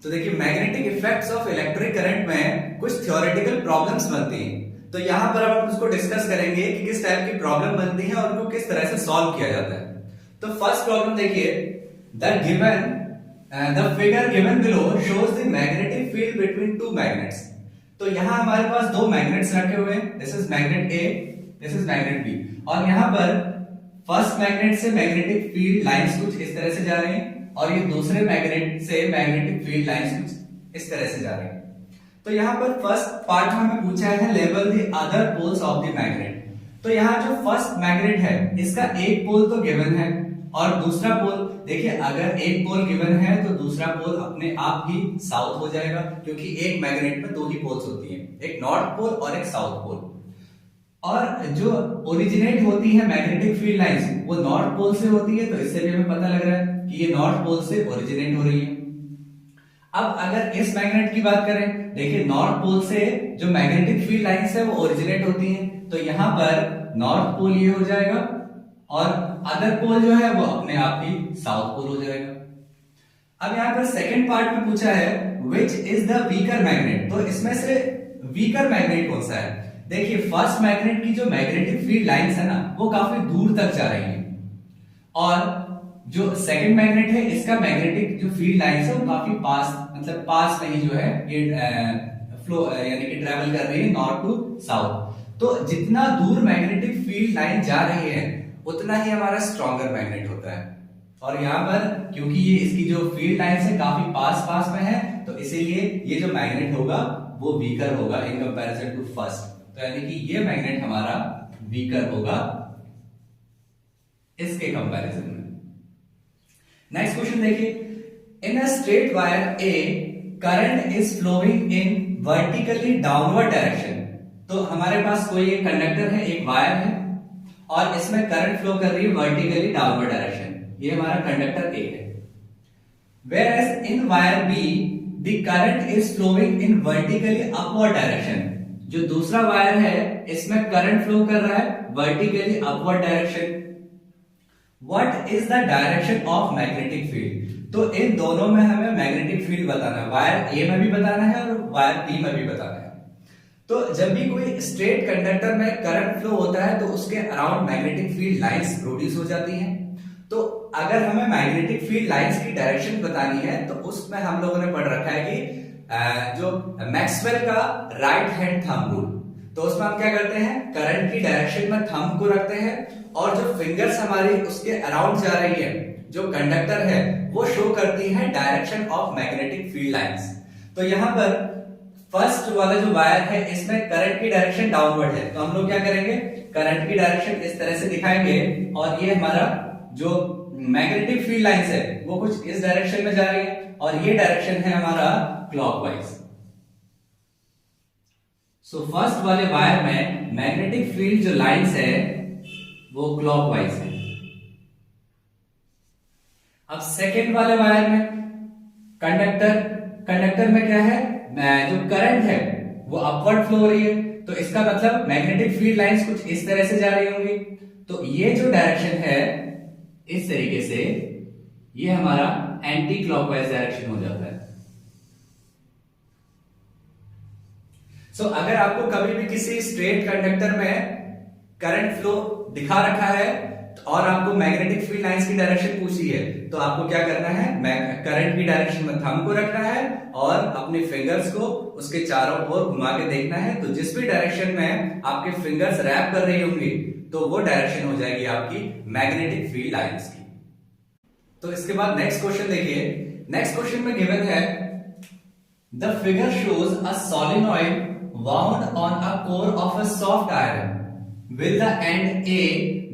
तो देखिए magnetic effects of electric current में कुछ थ्योरेटिकल प्रॉब्लम्स बनती हैं। तो यहां पर हम उसको डिस्कस करेंगे कि किस टाइप की प्रॉब्लम बनती है और उनको किस तरह से सॉल्व किया जाता है। तो फर्स्ट प्रॉब्लम देखिए, the figure given below shows the magnetic field between two magnets. तो यहां हमारे पास दो मैग्नेट्स रखे हुए हैं, this is magnet A, this is magnet B, और यहां पर फर्स्ट मैग्नेट से मैग्नेटिक फील्ड लाइंस कुछ इस तरह से जा रही हैं और ये दूसरे मैग्नेट से मैग्नेटिक फील्ड लाइंस कुछ इस तरह से जा रही हैं। तो यहां पर फर्स्ट पार्ट में हमें पूछा है label the other poles of the magnet. तो यहां जो फर्स्ट मैग्नेट है इसका एक पोल तो गिवन है और दूसरा पोल, देखिए अगर एक पोल गिवन है तो दूसरा पोल अपने आप ही साउथ हो जाएगा, क्योंकि एक मैग्नेट में दो ही पोल्स होती हैं, एक नॉर्थ पोल और एक साउथ पोल। और जो ओरिजिनेट होती है मैग्नेटिक फील्ड लाइंस वो नॉर्थ पोल से होती है, तो इससे भी हमें पता लग रहा है कि ये नॉर्थ पोल से ओरिजिनेट हो रही है। अब अगर इस मैग्नेट की बात करें, देखिए नॉर्थ पोल से जो मैग्नेटिक फील्ड लाइंस है वो ओरिजिनेट होती हैं, तो यहां पर नॉर्थ पोल ये हो जाएगा और अदर पोल जो है वो अपने आप ही साउथ पोल हो जाएगा। अब यहां पर सेकंड पार्ट में पूछा है which is the weaker magnet. तो इसमें से वीकर मैग्नेट कौन सा है? देखिए फर्स्ट मैग्नेट की जो मैग्नेटिक फील्ड लाइंस है ना वो काफी दूर तक जा रही है, और जो सेकंड मैग्नेट है इसका मैग्नेटिक जो फील्ड लाइंस है वो काफी पास, मतलब पास में ही जो है ये फ्लो यानी कि ट्रेवल कर रही है नॉर्थ टू साउथ। तो जितना दूर मैग्नेटिक फील्ड लाइन जा रही है उतना ही हमारा स्ट्रॉन्गर मैग्नेट होता है। और यहाँ पर क्योंकि ये इसकी जो फील्ड लाइंस है काफी पास पास में है, तो इसीलिए ये जो मैग्नेट होगा वो वीकर होगा इन कंपैरिजन टू फर्स्ट। तो यानी कि ये मैग्नेट हमारा वीकर होगा इसके कंपैरिजन में। नेक्स्ट क्वेश्चन देखिए, in a straight wire a current is flowing in vertically downward direction. तो हमारे पास कोई एक कंडक्टर है, एक वायर है और इसमें करंट फ्लो कर रही है वर्टिकली डाउनवर्ड डायरेक्शन, ये हमारा कंडक्टर ए है। Whereas in wire B the current is flowing in vertically upward direction। जो दूसरा वायर है इसमें करंट फ्लो कर रहा है vertically upward direction. What is the direction of magnetic field? तो इन दोनों में हमें मैग्नेटिक फील्ड बताना है, वायर ए में भी बताना है और वायर बी में भी बताना है। तो जब भी कोई स्ट्रेट कंडक्टर में करंट फ्लो होता है तो उसके around magnetic field lines produce हो जाती हैं। तो अगर हमें मैग्नेटिक फील्ड लाइंस की डायरेक्शन बतानी है तो उसमें हम लोगों ने पढ़ रखा है कि जो मैक्सवेल का राइट हैंड थंब रूल, तो उसमें हम क्या करते हैं, करंट की डायरेक्शन में थंब को रखते हैं और जो फिंगर्स हमारी उसके अराउंड जा रही है, जो कंडक्टर है वो शो करती है direction of magnetic field lines. तो यहाँ पर फर्स्ट वाला जो वायर है इसमें करंट की डायरेक्शन डाउनवर्ड है, तो हम लोग क्या करेंगे, करंट की डायरेक्शन इस तरह से दिखाएंगे और ये हमारा जो मैग्नेटिक फील्ड लाइंस है वो कुछ इस डायरेक्शन में जा रही है और ये डायरेक्शन है हमारा क्लॉकवाइज। सो फर्स्ट वाले वायर में मैग्नेटिक फील्ड जो लाइंस है वो क्लॉकवाइज है। अब सेकेंड वाले वायर में कंडक्टर में क्या है, जो करंट है वो अपवर्ड फ्लो हो रही है, तो इसका मतलब मैग्नेटिक फील्ड लाइंस कुछ इस तरह से जा रही होंगी। तो ये जो डायरेक्शन है इस तरीके से ये हमारा एंटी क्लॉकवाइज डायरेक्शन हो जाता है। सो अगर आपको कभी भी किसी स्ट्रेट कंडक्टर में करंट फ्लो दिखा रखा है और आपको मैग्नेटिक फील्ड लाइंस की डायरेक्शन पूछी है तो आपको क्या करना है, करंट की डायरेक्शन में थंब को रखना है और अपने फिंगर्स को उसके चारों ओर घुमा के देखना है। तो जिस भी डायरेक्शन में आपके फिंगर्स रैप कर रही होंगी तो वो डायरेक्शन हो जाएगी आपकी मैग्नेटिक फील्ड लाइंस की। तो इसके बाद नेक्स्ट क्वेश्चन देखिए, नेक्स्ट क्वेश्चन में गिवन है the figure shows a solenoid wound on a core of a soft iron. Will the end A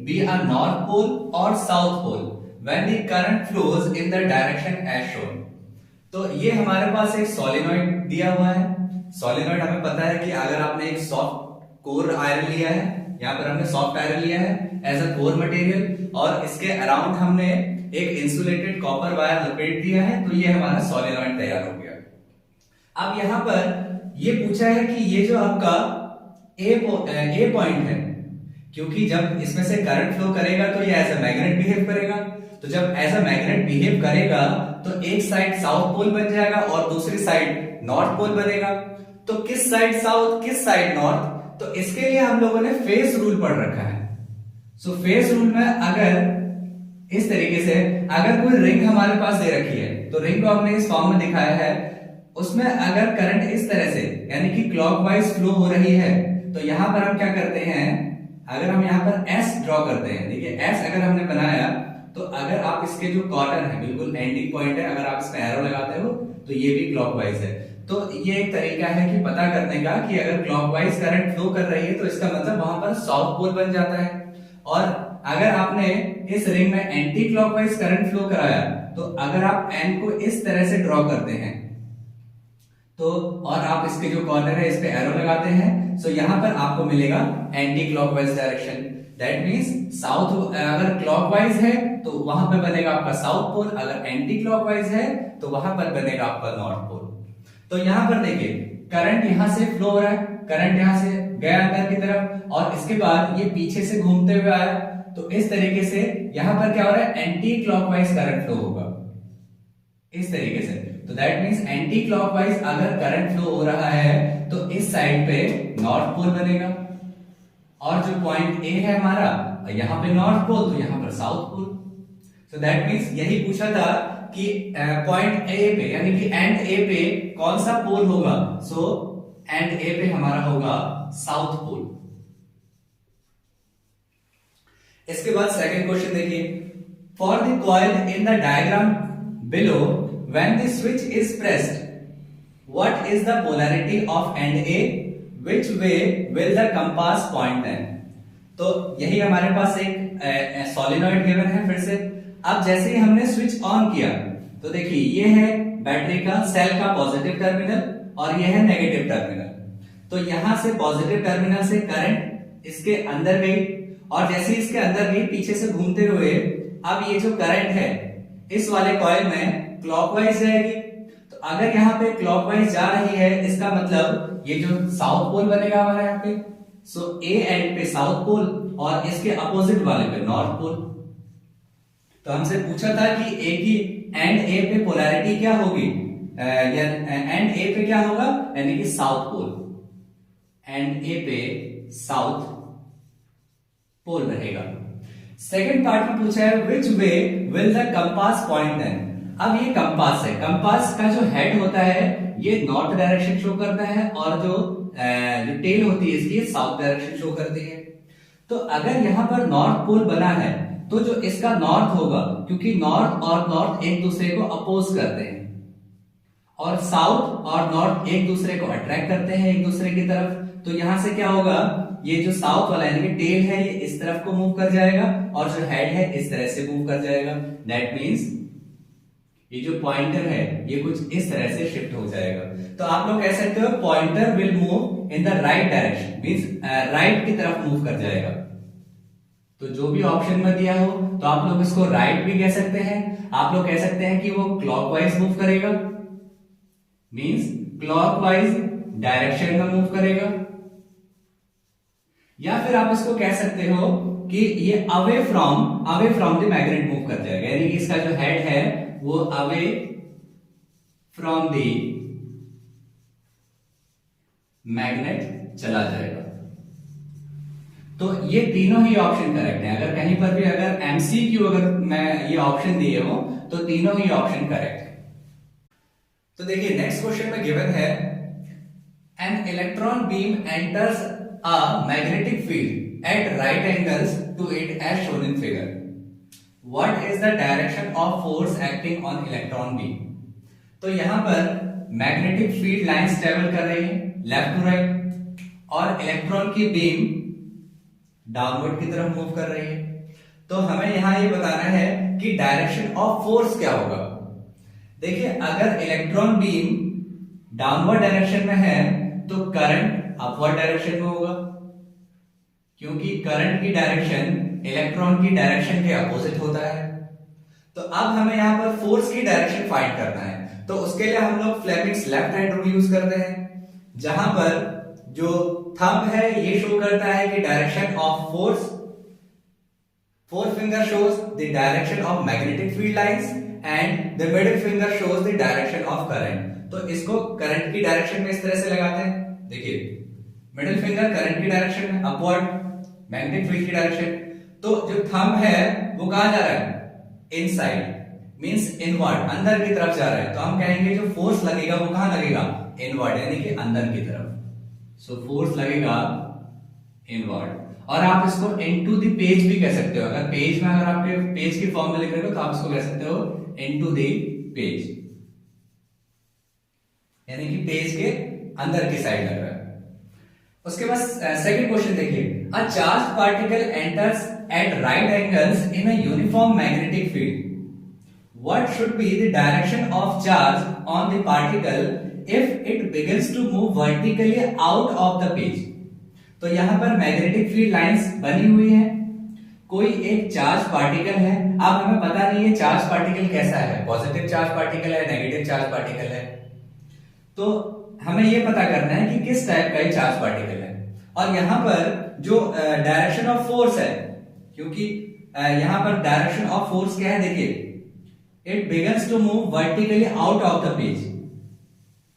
be a north pole or south pole when the current flows in the direction as shown? तो ये हमारे पास एक solenoid दिया हुआ है। Solenoid हमें पता है कि अगर आपने एक सॉफ्ट कोर आयरन लिया है, यहाँ पर हमने सॉफ्ट आयरन लिया है एज अ कोर मटेरियल और इसके अराउंड हमने एक इंसुलेटेड कॉपर वायर लपेट दिया है, तो ये हमारा सोलेनॉइड तैयार हो गया। अब यहाँ पर ये पूछा है कि ये जो आपका ए पॉइंट है, क्योंकि जब इसमें से करंट फ्लो करेगा तो ये एज अ मैग्नेट बिहेव करेगा, तो जब एज अ मैग्नेट बिहेव करेगा तो एक साइड साउथ पोल बन जाएगा और दूसरी साइड नॉर्थ पोल बनेगा। तो किस साइड साउथ, किस साइड नॉर्थ, तो इसके लिए हम लोगों ने फेस रूल पढ़ रखा है। सो फेस रूल में अगर इस तरीके से अगर कोई रिंग हमारे पास दे रखी है तो रिंग को हमने इस फॉर्म में दिखाया है, उसमें अगर करंट इस तरह से यानी कि क्लॉकवाइज फ्लो हो रही है तो यहां पर हम क्या करते हैं, अगर हम यहां पर एस ड्रॉ करते हैं, देखिए एस अगर हमने बनाया तो अगर आप इसके जो कॉर्नर है बिल्कुल एंडिंग पॉइंट है, अगर आप इसमें एरो लगाते हो तो ये भी क्लॉकवाइज है। तो ये एक तरीका है कि पता करने का कि अगर क्लॉकवाइज करंट फ्लो कर रही है तो इसका मतलब वहां पर साउथ पोल बन जाता है। और अगर आपने इस रिंग में एंटी क्लॉकवाइज करंट फ्लो कराया तो अगर आप एन को इस तरह से ड्रॉ करते हैं तो और आप इसके जो कॉर्नर है इस पे एरो लगाते हैं, सो यहां पर आपको मिलेगा anti clockwise direction. That means south अगर क्लॉकवाइज है तो वहां पर बनेगा आपका साउथ पोल, अगर एंटी क्लॉकवाइज है तो वहां पर बनेगा आपका नॉर्थ पोल। तो यहां पर देखिए करंट यहां से फ्लो हो रहा है, करंट यहां से गया अंदर की तरफ और इसके बाद ये पीछे से घूमते हुए आया, तो इस तरीके से यहां पर क्या हो रहा है, एंटी क्लॉकवाइज करंट फ्लो होगा इस तरीके से। तो दैट मींस एंटी क्लॉकवाइज अगर करंट फ्लो हो रहा है तो इस साइड पे नॉर्थ पोल बनेगा और जो पॉइंट ए है हमारा यहां पे नॉर्थ पोल तो यहां पर south pole. So that means यही पूछा था कि पॉइंट ए पे यानी कि एंड ए पे कौन सा पोल होगा, सो एंड ए पे हमारा होगा साउथ पोल। इसके बाद सेकंड क्वेश्चन देखिए, for the coil in the diagram below when the switch is pressed what is the polarity of end A, which way will the compass point then. तो यही हमारे पास एक सोलेनॉइड गिवन है। फिर से अब जैसे ही हमने स्विच ऑन किया तो देखिए ये है बैटरी का सेल का पॉजिटिव टर्मिनल और ये है नेगेटिव टर्मिनल। तो यहां से पॉजिटिव टर्मिनल से करंट इसके अंदर गई और जैसे ही इसके अंदर गई पीछे से घूमते हुए अब ये जो करंट है इस वाले कॉइल में क्लॉकवाइज जाएगी। तो अगर यहाँ पे क्लॉकवाइज जा रही है इसका मतलब ये जो साउथ पोल बनेगा हमारा यहाँ पे, सो ए एंड पे साउथ पोल और इसके अपोजिट वाले पे नॉर्थ पोल। तो हमसे पूछा था कि ए की एंड ए पे पोलैरिटी क्या होगी, एंड ए पे क्या होगा यानी कि साउथ पोल, एंड ए पे साउथ पोल रहेगा। सेकंड पार्ट में पूछा है which way will the compass point then. अब ये कंपास है, कंपास का जो हेड होता है ये नॉर्थ डायरेक्शन शो करता है और जो टेल होती है इसकी साउथ डायरेक्शन शो करती है। तो अगर यहां पर नॉर्थ पोल बना है तो जो इसका नॉर्थ होगा, क्योंकि नॉर्थ और नॉर्थ एक दूसरे को अपोज करते हैं और साउथ और नॉर्थ एक दूसरे को अट्रैक्ट करते हैं एक दूसरे की तरफ, तो यहां से क्या होगा, ये जो साउथ वाला यानी कि टेल है ये इस तरफ को मूव कर जाएगा और जो हेड है इस तरह से मूव कर जाएगा। दैट मींस ये जो पॉइंटर है ये कुछ इस तरह से शिफ्ट हो जाएगा। तो आप लोग कह सकते हो pointer will move in the right direction, means right की तरफ मूव कर जाएगा। तो जो भी ऑप्शन में दिया हो तो आप लोग इसको राइट भी कह सकते हैं, आप लोग कह सकते हैं कि वो क्लॉकवाइज मूव करेगा, मींस क्लॉकवाइज डायरेक्शन में मूव करेगा, या फिर आप इसको कह सकते हो कि ये away from the magnet move कर जाएगा, यानी कि इसका जो हेड है वो अवे फ्रॉम द मैग्नेट चला जाएगा। तो ये तीनों ही ऑप्शन करेक्ट है। अगर कहीं पर भी अगर एमसीक्यू अगर मैं ये ऑप्शन दिए हो तो तीनों ही ऑप्शन करेक्ट है। तो देखिए नेक्स्ट क्वेश्चन में गिवन है an electron beam enters a magnetic field at right angles to it as shown in figure, what is the direction of force acting on electron beam. तो यहां पर magnetic field lines travel कर रही है left to right और electron की beam downward की तरफ मूव कर रही है। तो हमें यहां ये बताना है कि डायरेक्शन ऑफ फोर्स क्या होगा। देखिए अगर इलेक्ट्रॉन बीम डाउनवर्ड डायरेक्शन में है तो करंट अपवर्ड डायरेक्शन में होगा, क्योंकि करंट की डायरेक्शन इलेक्ट्रॉन की डायरेक्शन के अपोजिट होता है। तो अब हमें यहां पर फोर्स की डायरेक्शन फाइंड करना है, तो उसके लिए हम लोग Fleming's left hand rule use करते हैं, जहां पर जो थंब है ये शो करता है कि direction of force Fourth finger shows the direction of magnetic field lines and the middle finger shows the direction of current. तो इसको करंट की डायरेक्शन में इस तरह से लगाते हैं, देखिए मिडिल फिंगर करंट की डायरेक्शन में अपवर्ड, मैग्नेटिक फील्ड की डायरेक्शन। तो जो थंब है वो कहां जा रहा है, इनसाइड, मींस इनवर्ड, अंदर की तरफ जा रहा है। तो हम कहेंगे जो फोर्स लगेगा वो कहां लगेगा, इनवर्ड, यानी कि अंदर की तरफ। सो फोर्स लगेगा इनवर्ड। और आप इसको इनटू द पेज भी कह सकते हो। अगर पेज में अगर आपके पेज की फॉर्म में लिख रहे हो तो आप इसको कह सकते हो इनटू द पेज, यानी कि पेज के अंदर की साइड लग रहा है। उसके बाद सेकंड क्वेश्चन देखिए, a charge particle enters at right angles in a uniform magnetic field, what should be the direction of charge on the particle if it begins to move vertically out of the page? तो यहां पर magnetic field lines बनी हुई है, कोई एक charge particle है। अब हमें पता नहीं है चार्ज पार्टिकल कैसा है, पॉजिटिव चार्ज पार्टिकल है, नेगेटिव चार्ज पार्टिकल है। तो हमें यह पता करना है कि किस टाइप का चार्ज पार्टिकल है। और यहां पर जो डायरेक्शन ऑफ फोर्स है, क्योंकि यहां पर डायरेक्शन ऑफ फोर्स क्या है, देखिए it begins to move vertically out of the page,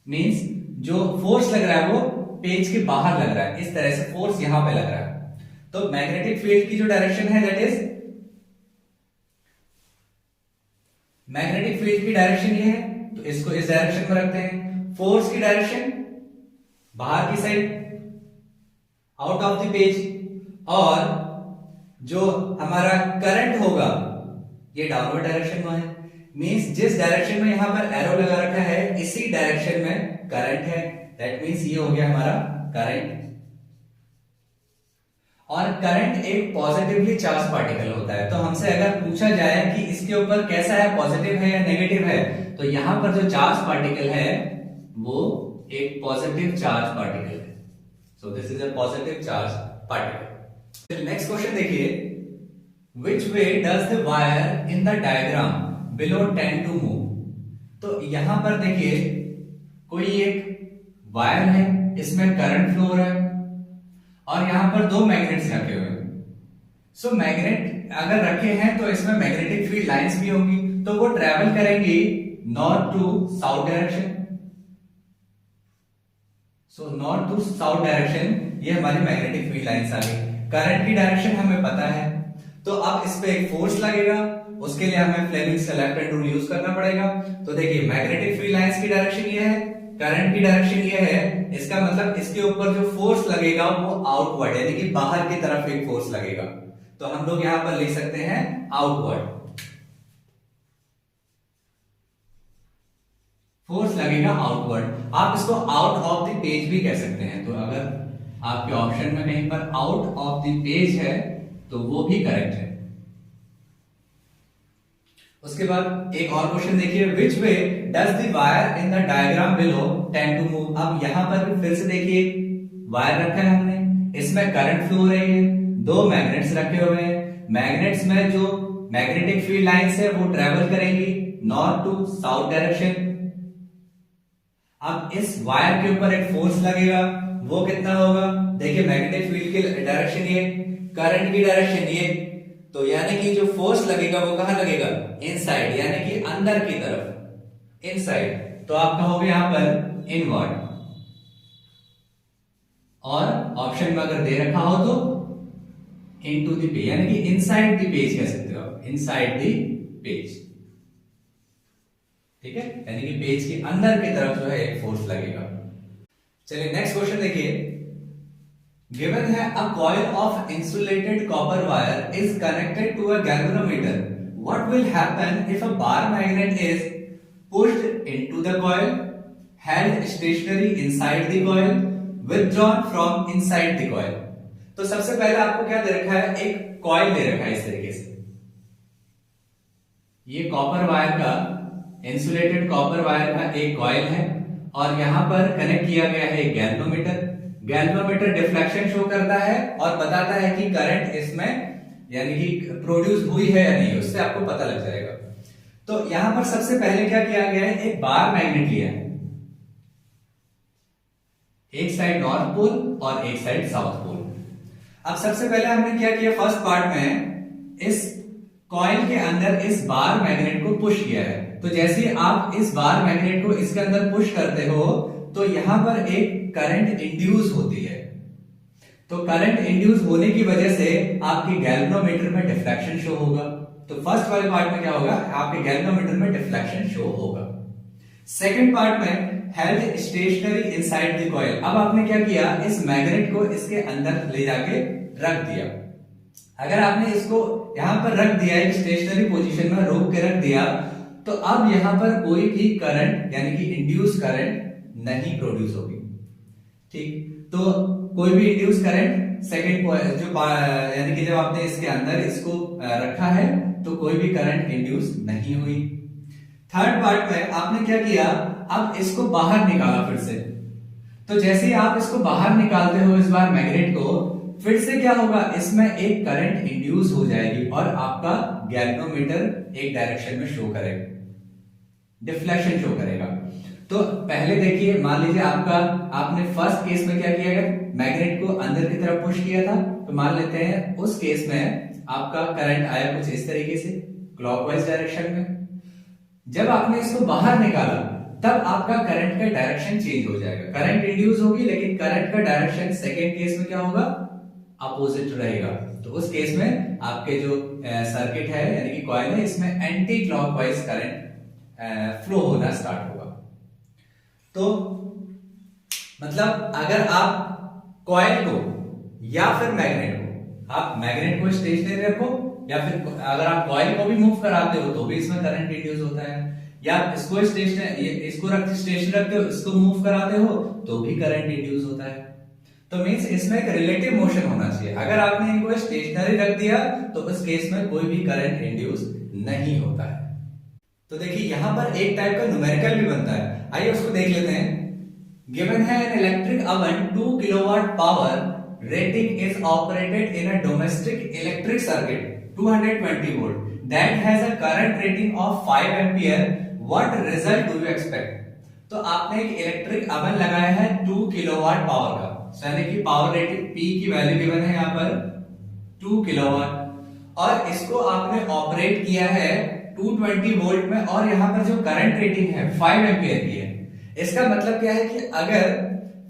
means जो फोर्स लग रहा है वो पेज के बाहर लग रहा है, इस तरह से फोर्स यहां पे लग रहा है। तो मैग्नेटिक फील्ड की जो डायरेक्शन है दैट इज, मैग्नेटिक फील्ड की डायरेक्शन ये है, तो इसको इस डायरेक्शन में रखते हैं। फोर्स की डायरेक्शन बाहर की side, out of the page. और जो हमारा करंट होगा ये डाउनवर्ड डायरेक्शन में है, मींस जिस डायरेक्शन में यहां पर एरो लगा रखा है इसी डायरेक्शन में करंट है, दैट मींस ये हो गया हमारा करंट। और करंट एक पॉजिटिवली चार्ज पार्टिकल होता है। तो हमसे अगर पूछा जाए कि इसके ऊपर कैसा है, पॉजिटिव है या नेगेटिव है, तो यहां पर जो चार्ज पार्टिकल है वो एक पॉजिटिव चार्ज पार्टिकल है। So this is a positive charge particle. Next question देखिए, which way does the wire in the diagram below tend to move? तो यहां पर देखिए कोई एक वायर है, इसमें करंट फ्लो हो रहा है और यहां पर दो मैग्नेट्स रखे हुए हैं। सो मैग्नेट अगर रखे हैं तो इसमें मैग्नेटिक फील्ड लाइंस भी होंगी, तो वो ट्रेवल करेंगी north to south direction. So north to south direction, ये हमारी मैग्नेटिक फील्ड लाइंस आ गई। करंट की डायरेक्शन हमें पता है, तो अब इस पे एक फोर्स लगेगा, उसके लिए हमें फ्लेमिंग्स का लेफ्ट हैंड रूल यूज करना पड़ेगा। तो देखिए मैग्नेटिक फील्ड लाइंस की डायरेक्शन ये है, करंट की डायरेक्शन ये है, इसका मतलब इसके ऊपर जो फोर्स लगेगा वो आउटवर्ड, यानी कि बाहर की तरफ एक फोर्स लगेगा। तो हम लोग यहां पर लिख सकते हैं आउटवर्ड, फोर्स लगेगा आउटवर्ड। आप इसको आउट ऑफ द पेज भी कह सकते हैं। तो अगर आपके ऑप्शन में कहीं पर आउट ऑफ द पेज है तो वो भी करेक्ट है। उसके बाद एक और क्वेश्चन देखिए, which way does the wire in the diagram below tend to move? अब यहां पर फिर से देखिए वायर रखा है हमने, इसमें करंट फ्लो हो रही है, दो मैग्नेट्स रखे हुए हैं। मैग्नेट्स में जो मैग्नेटिक फील्ड लाइंस है वो ट्रेवल करेंगी नॉर्थ टू साउथ डायरेक्शन। अब इस वायर के ऊपर एक फोर्स लगेगा, वो कितना होगा, देखिए मैग्नेटिक फील्ड की डायरेक्शन ये, करंट की डायरेक्शन ये, तो यानी कि जो फोर्स लगेगा वो कहां लगेगा, इनसाइड, यानी कि अंदर की तरफ, इनसाइड। तो आप कहोगे यहां पर इनवर्ड। और ऑप्शन में अगर दे रखा हो तो इनटू द पेज, यानी कि इनसाइड द पेज कह सकते हो, इनसाइड द पेज, ठीक है, यानी कि पेज के अंदर की तरफ जो है एक फोर्स लगेगा। चलिए नेक्स्ट क्वेश्चन देखिए, गिवन है a coil of insulated copper wire is connected to a galvanometer. What will happen if a bar magnet is pushed into the coil, held stationary inside the coil, withdrawn from inside the coil? तो सबसे पहले आपको क्या दे रखा है, एक coil दे रखा है इस तरीके से। ये कॉपर वायर का, इंसुलेटेड कॉपर वायर का एक कॉइल है और यहां पर कनेक्ट किया गया है एक गैल्वेनोमीटर। गैल्वेनोमीटर डिफ्लेक्शन शो करता है और बताता है कि करंट इसमें यानी कि प्रोड्यूस हुई है या नहीं, उससे आपको पता लग जाएगा। तो यहां पर सबसे पहले क्या किया गया है, एक बार मैग्नेट लिया है, एक साइड नॉर्थ पोल और एक साइड साउथ पोल। अब सबसे पहले हमने क्या किया, फर्स्ट पार्ट में इस कॉइल के अंदर इस बार मैग्नेट को पुश किया है, तो जैसे ही आप इस बार मैग्नेट को इसके अंदर पुश करते हो तो यहां पर एक करंट इंड्यूस होती है। तो करंट इंड्यूस होने की वजह से आपके गैल्वेनोमीटर में डिफ्लेक्शन शो होगा। तो फर्स्ट वाले पार्ट में क्या होगा, आपके गैल्वेनोमीटर में डिफ्लेक्शन शो होगा। सेकंड पार्ट में held stationary inside the coil. अब आपने क्या किया, इस मैग्नेट को इसके अंदर ले जाके रख दिया। अगर आपने इसको यहां पर रख दिया, एक स्टेशनरी पोजीशन में रोक के रख दिया, तो अब यहां पर कोई भी करंट यानी कि इंड्यूस करंट नहीं प्रोड्यूस होगी। ठीक, तो कोई भी इंड्यूस करंट सेकंड जो यानी कि जब आपने इसके अंदर इसको रखा है तो कोई भी करंट इंड्यूस नहीं हुई। थर्ड पार्ट में आपने क्या किया, अब इसको बाहर निकाला फिर से। तो जैसे ही आप इसको बाहर निकालते हो इस बार मैग्नेट को, फिर से क्या होगा, इसमें एक करंट इंड्यूस हो जाएगी और आपका गैल्वेनोमीटर एक डायरेक्शन में शो करेगा, डिफ्लेक्शन शो करेगा। तो पहले देखिए, मान लीजिए आपने फर्स्ट केस में क्या किया है, मैग्नेट को अंदर की तरफ पुश किया था। तो मान लेते हैं उस केस में आपका करंट आया कुछ इस तरीके से क्लॉकवाइज डायरेक्शन में। जब आपने इसको बाहर निकाला तब आपका करंट का डायरेक्शन चेंज हो जाएगा, करंट इंड्यूस होगी लेकिन करंट का डायरेक्शन सेकेंड केस में क्या होगा, अपोजिट रहेगा। तो उस केस में आपके जो सर्किट है यानी कि कॉइल है, इसमें एंटी क्लॉकवाइज करंट फ्लो होना स्टार्ट होगा। तो मतलब अगर आप कॉइल को या फिर मैग्नेट को, आप मैग्नेट को स्टेशनरी रखो या फिर अगर आप कॉइल को भी मूव कराते हो तो भी इसमें करंट इंड्यूस होता है, या इसको स्टेशन रखते हो, इसको मूव कराते हो तो भी करंट इंड्यूस होता है। तो मींस इसमें एक रिलेटिव मोशन होना चाहिए। अगर आपने इनको स्टेशनरी रख दिया तो उस केस में कोई भी करंट इंड्यूस नहीं होता है। तो देखिए यहां पर एक टाइप का न्यूमेरिकल भी बनता है, आइए उसको देख लेते हैं। गिवन है an electric oven 2 kilowatt power rating is operated in a domestic electric circuit 220 volt that has a current rating of 5 ampere, what result do you expect. तो आपने एक इलेक्ट्रिक ओवन लगाया है 2 किलोवाट पावर का, यानी कि power rating P की value given है यहां पर 2 किलोवाट, और इसको आपने ऑपरेट किया है 220 वोल्ट में, और यहां पर जो करंट रेटिंग है 5 एम्पियर की है। इसका मतलब क्या है कि अगर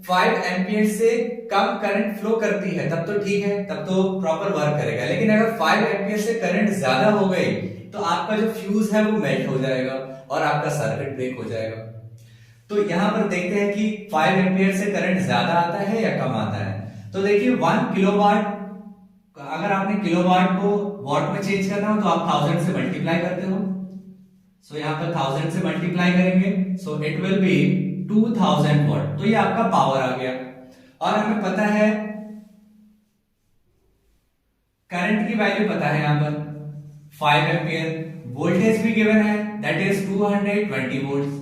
5 एम्पियर से कम करंट फ्लो करती है तब तो ठीक है, तब तो प्रॉपर वर्क करेगा, लेकिन अगर 5 एम्पियर से करंट ज्यादा हो गई तो आपका जो फ्यूज है वो मेल्ट हो जाएगा और आपका सर्किट ब्रेक हो जाएगा। तो यहां पर देखते हैं कि 5 एम्पियर से करंट ज्यादा आता है या कम आता है। तो देखिए 1 किलोवाट, अगर आपने किलोवाट को वॉट में चेंज करना हो तो आप 1000 से मल्टीप्लाई करते हो। सो यहां पर 1000 से मल्टीप्लाई करेंगे, so it will be 2000 what. तो ये आपका पावर आ गया, और हमें पता है करंट की वैल्यू पता है यहां पर 5 एम्पियर, वोल्टेज भी गिवन है दैट इज 220 वोल्ट।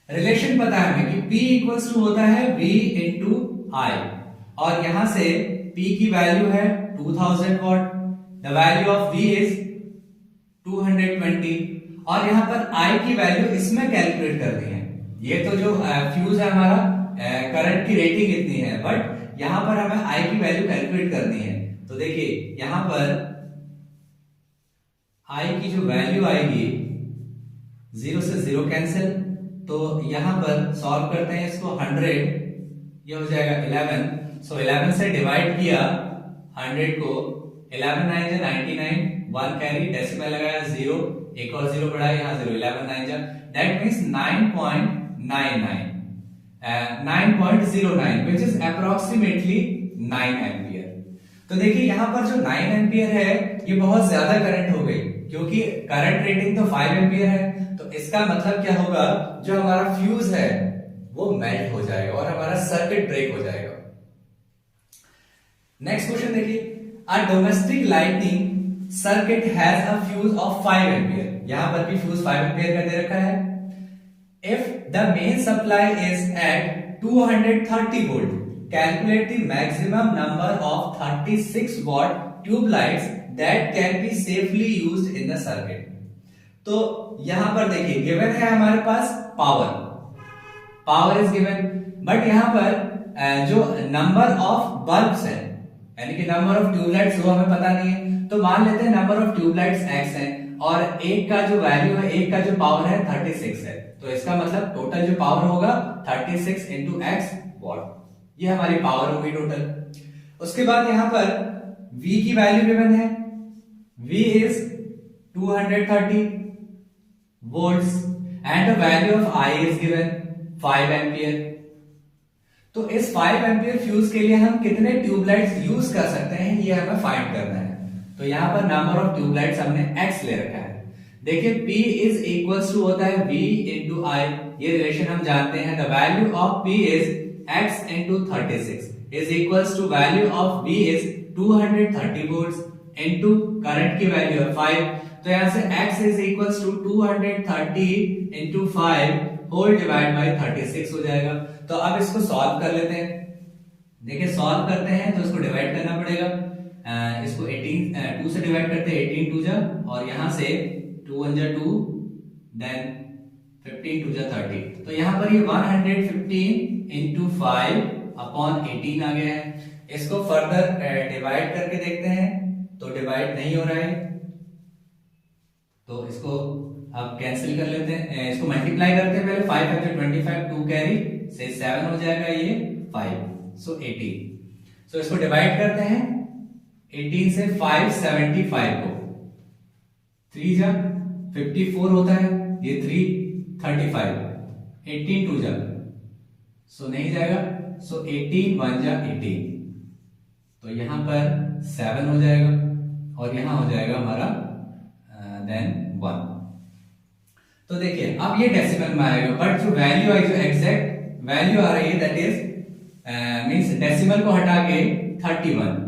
रिलेशन पता है हमें कि P इक्वल्स टू होता है V इंटू I, और यहां से P की वैल्यू है 2000 what, the value of V is 220, और यहां पर I की वैल्यू इसमें कैलकुलेट करनी है। ये तो जो फ्यूज है हमारा, करंट की रेटिंग इतनी है, बट यहां पर हमें I की वैल्यू कैलकुलेट करनी है। तो देखिए यहां पर I की जो वैल्यू आएगी, 0 से 0 कैंसिल, तो यहां पर सॉल्व करते हैं इसको, 100 ये हो जाएगा 11, सो 11 से डिवाइड किया 100 को, 11 9 जा 99, 1 कैरी, डेसिमल लगाया 0, एक और 0 बढ़ाया यहां 0, 11 9 जा, that means 9.99 9.09 which is approximately 9 ampere. तो देखिए यहां पर जो 9 एम्पियर है ये बहुत ज्यादा करंट हो गई, क्योंकि करंट रेटिंग तो 5 एम्पियर है। तो इसका मतलब क्या होगा, जो हमारा फ्यूज है वो मेल्ट हो जाएगा और हमारा सर्किट ब्रेक हो जाएगा। नेक्स्ट क्वेश्चन देखिए, a domestic lighting circuit has a fuse of 5 ampere, यहां पर भी फ्यूज 5 एम्पियर का दे रखा है। If the main supply is at 230 volt, calculate the maximum number of 36 watt tube lights that can be safely used in the circuit. तो यहां पर देखिए गिवन है हमारे पास पावर इज गिवन, बट यहां पर जो नंबर ऑफ बल्ब्स है यानी कि नंबर ऑफ ट्यूबलाइट्स वो हमें पता नहीं है। तो मान लेते हैं नंबर ऑफ ट्यूबलाइट्स x है और एक का जो वैल्यू है, एक का जो पावर है 36 है, तो इसका मतलब टोटल जो पावर होगा 36 इंटू x वॉट, ये हमारी पावर होगी टोटल। उसके बाद यहां पर v की वैल्यू गिवन है, v is 230 volts and the value of I is given 5 ampere. तो इस 5 एम्पियर फ्यूज के लिए हम कितने ट्यूबलाइट्स यूज कर सकते हैं ये हमें फाइंड करना है। तो यहां पर नंबर ऑफ ट्यूबलाइट्स हमने x ले रखा है। देखिए P इज इक्वल्स टू होता है V इंटू I, ये रिलेशन हम जानते हैं। The value of P is x into 36 is equals to value of V is 230 volts into current की वैल्यू है 5। तो यहां से x is equals to 230 into 5 whole divide by 36 हो जाएगा। तो अब इसको सॉल्व कर लेते हैं। देखिए सॉल्व करते हैं तो इसको डिवाइड करना पड़ेगा। इसको 2 से डिवाइड करते हैं, 18 2 जा, और यहां से 2 1 जा 2, देन 15 2 जा 30। तो यहां पर ये 115 इंटू 5 अपॉन 18 आ गया है। इसको फर्दर डिवाइड करके देखते हैं तो डिवाइड नहीं हो रहा है, तो इसको अब कैंसिल कर लेते हैं। इसको मल्टीप्लाई करते हैं पहले, 5 5 25, 2 कैरी से 7 हो जाएगा, ये 5 सो 18। सो इसको डिवाइड करते हैं 18 से 575 को, 3 जा 54 होता है, ये 3 35, 18 2 जा, सो नहीं जाएगा, सो 18 1 जा 18, तो यहां पर 7 हो जाएगा और यहां हो जाएगा हमारा देन 1। तो देखिए अब ये डेसिमल में आएगा, बट जो वैल्यू आई, जो एग्जैक्ट वैल्यू आ रही है दैट इज मींस डेसिमल को हटा के 31।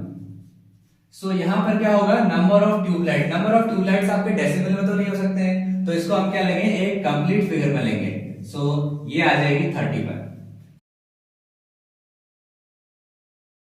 सो यहां पर क्या होगा, number of tubelight, number of tubelights आपके डेसिमल में तो नहीं हो सकते हैं, तो इसको हम क्या लेंगे, एक कंप्लीट फिगर में लेंगे। सो ये आ जाएगी 31।